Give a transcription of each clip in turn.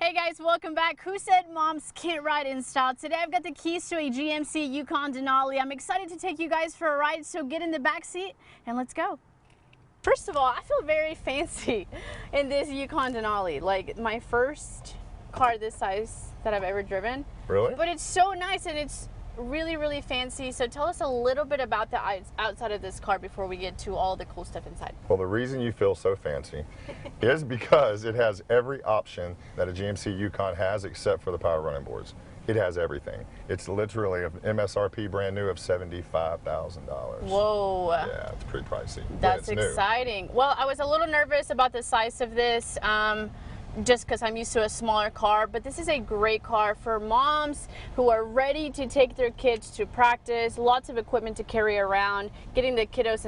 Hey guys, welcome back. Who said moms can't ride in style? Today I've got the keys to a GMC Yukon Denali. I'm excited to take you guys for a ride, so get in the back seat and let's go. First of all, I feel very fancy in this Yukon Denali. Like my first car this size that I've ever driven. Really? But it's so nice and it's really fancy. So tell us a little bit about the outside of this car before we get to all the cool stuff inside. Well, the reason you feel so fancy is because it has every option that a GMC Yukon has except for the power running boards. It has everything. It's literally an MSRP brand new of $75,000. Whoa. Yeah, it's pretty pricey. That's exciting. Well, I was a little nervous about the size of this. Just because I'm used to a smaller car, but this is a great car for moms who are ready to take their kids to practice. Lots of equipment to carry around. Getting the kiddos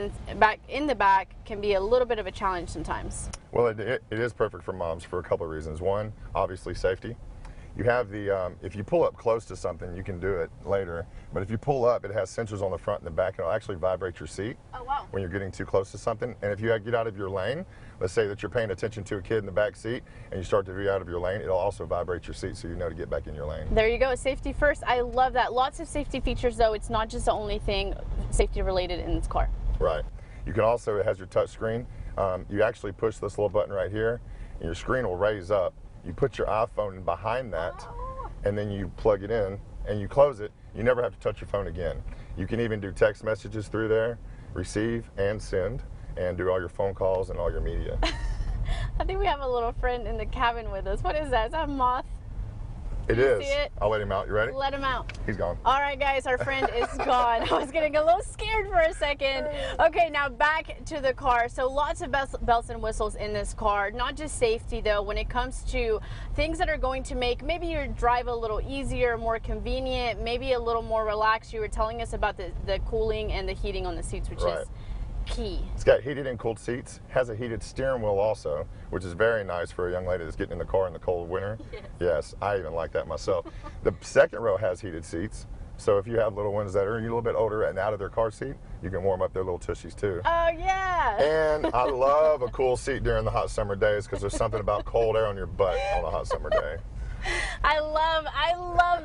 in the back can be a little bit of a challenge sometimes. Well, it is perfect for moms for a couple of reasons. One, obviously safety. You have the, if you pull up close to something, you can do it later. But if you pull up, it has sensors on the front and the back, and it'll actually vibrate your seat. Oh, wow. When you're getting too close to something. And if you get out of your lane, let's say that you're paying attention to a kid in the back seat, and you start to be out of your lane, it'll also vibrate your seat so you know to get back in your lane. There you go, safety first. I love that. Lots of safety features, though. It's not just the only thing safety related in this car. Right. You can also, it has your touch screen. You actually push this little button right here, and your screen will raise up. You put your iPhone behind that, and then you plug it in, and you close it. You never have to touch your phone again. You can even do text messages through there, receive and send, and do all your phone calls and all your media. I think we have a little friend in the cabin with us. What is that? Is that a moth? It is. See it? I'll let him out. You ready? Let him out. He's gone. All right, guys, our friend is gone. I was getting a little scared for a second. Okay, now back to the car. So lots of bells and whistles in this car. Not just safety, though. When it comes to things that are going to make maybe your drive a little easier, more convenient, maybe a little more relaxed. You were telling us about the cooling and the heating on the seats, which is key. It's got heated and cooled seats, has a heated steering wheel also, which is very nice for a young lady that's getting in the car in the cold winter. Yes, I even like that myself. The second row has heated seats, so if you have little ones that are a little bit older and out of their car seat, you can warm up their little tushies too. Oh yeah! And I love a cool seat during the hot summer days because there's something about cold air on your butt on a hot summer day. I love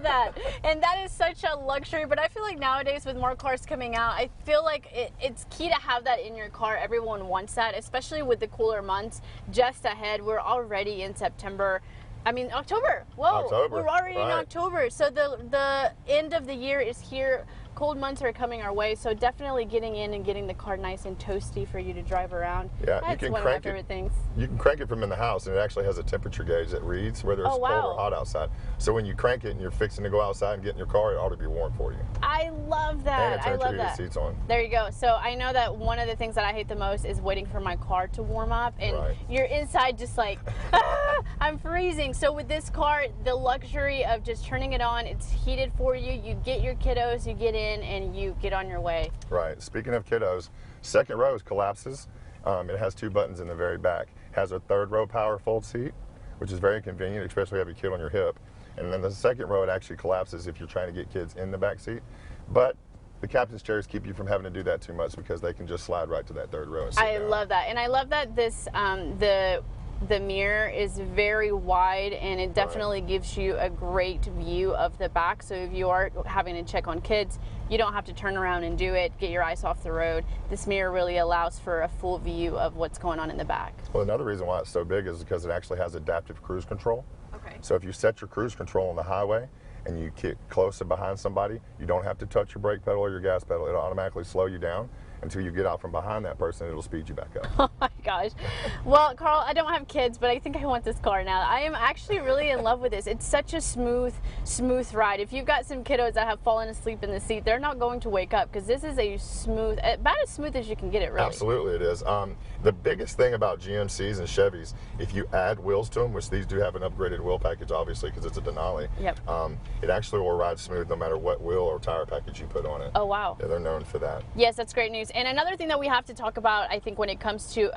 that, and that is such a luxury. But I feel like nowadays with more cars coming out, I feel like it's key to have that in your car. Everyone wants that, especially with the cooler months just ahead. We're already in September. I mean October. Whoa, we're already in October. So the end of the year is here. Cold months are coming our way, so definitely getting in and getting the car nice and toasty for you to drive around. Yeah, that's one of my favorite things. You can crank it from in the house, and it actually has a temperature gauge that reads whether it's cold or hot outside. So when you crank it and you're fixing to go outside and get in your car, it ought to be warm for you. I love that. And it turns your heated seats on. There you go. So I know that one of the things that I hate the most is waiting for my car to warm up, and you're inside just like, I'm freezing. So with this car, the luxury of just turning it on, it's heated for you. You get your kiddos, you get in, and you get on your way. Right. Speaking of kiddos, second row collapses. It has two buttons in the very back. Has a third row power fold seat, which is very convenient, especially if you have a kid on your hip. And then the second row, it actually collapses if you're trying to get kids in the back seat. But the captain's chairs keep you from having to do that too much because they can just slide right to that third row and sit down. Love that. And I love that this the mirror is very wide, and it definitely gives you a great view of the back. So if you are having to check on kids, you don't have to turn around and do it, get your eyes off the road. This mirror really allows for a full view of what's going on in the back. Well, another reason why it's so big is because it actually has adaptive cruise control. Okay. So if you set your cruise control on the highway and you get close and behind somebody, you don't have to touch your brake pedal or your gas pedal. It'll automatically slow you down until you get out from behind that person. It'll speed you back up. Oh my gosh. Well, Carl, I don't have kids, but I think I want this car now. I am actually really in love with this. It's such a smooth ride. If you've got some kiddos that have fallen asleep in the seat, they're not going to wake up because this is a smooth, about as smooth as you can get it, really. Absolutely it is. The biggest thing about GMCs and Chevys, if you add wheels to them, which these do have an upgraded wheel package, obviously, because it's a Denali, it actually will ride smooth no matter what wheel or tire package you put on it. Oh, wow. Yeah, they're known for that. Yes, that's great news. And another thing that we have to talk about, I think, when it comes to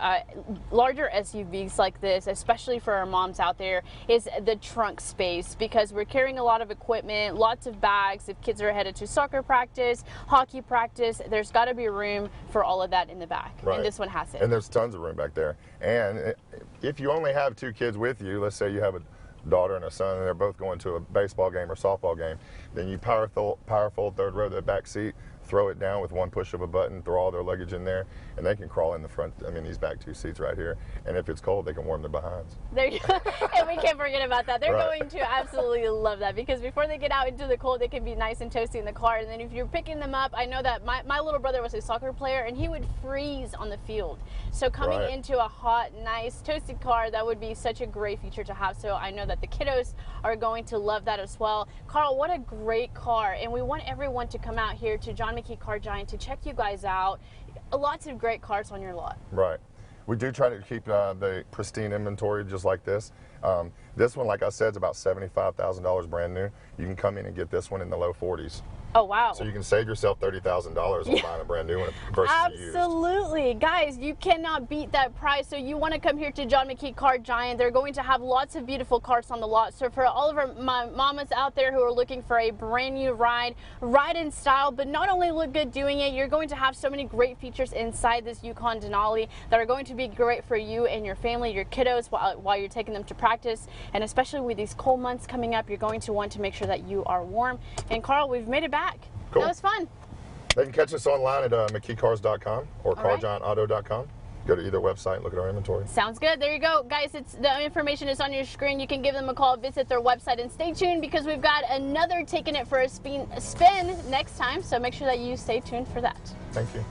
larger SUVs like this, especially for our moms out there, is the trunk space, because we're carrying a lot of equipment, lots of bags. If kids are headed to soccer practice, hockey practice, there's got to be room for all of that in the back. Right. And this one has it. And there's tons of room back there. And if you only have two kids with you, let's say you have daughter and a son, and they're both going to a baseball game or softball game, then you power fold third row to the back seat, throw it down with one push of a button, throw all their luggage in there, and they can crawl in the front, I mean, these back two seats right here. And if it's cold, they can warm their behinds. There you go. And we can't forget about that. They're Right. going to absolutely love that, because before they get out into the cold, they can be nice and toasty in the car. And then if you're picking them up, I know that my little brother was a soccer player, and he would freeze on the field. So coming Right. into a hot, nice, toasted car, that would be such a great feature to have. So I know that the kiddos are going to love that as well. Carl, what a great car. And we want everyone to come out here to John McKee Car Giant to check you guys out. Lots of great cars on your lot. Right. We do try to keep the pristine inventory just like this. This one, like I said, is about $75,000 brand new. You can come in and get this one in the low 40s. Oh, wow. So you can save yourself $30,000 on buying a brand new one versus used. Absolutely. Guys, you cannot beat that price. So you want to come here to John McKee Car Giant. They're going to have lots of beautiful cars on the lot. So for all of my mamas out there who are looking for a brand new ride in style, but not only look good doing it, you're going to have so many great features inside this Yukon Denali that are going to be great for you and your family, your kiddos, while you're taking them to practice. And especially with these cold months coming up, you're going to want to make sure that you are warm. And Carl, we've made it back. Cool. That was fun. They can catch us online at McKeeCars.com or right. CarGiantAuto.com. Go to either website and look at our inventory. Sounds good. There you go. Guys, the information is on your screen. You can give them a call, visit their website, and stay tuned because we've got another Taking It for a spin next time. So make sure that you stay tuned for that. Thank you.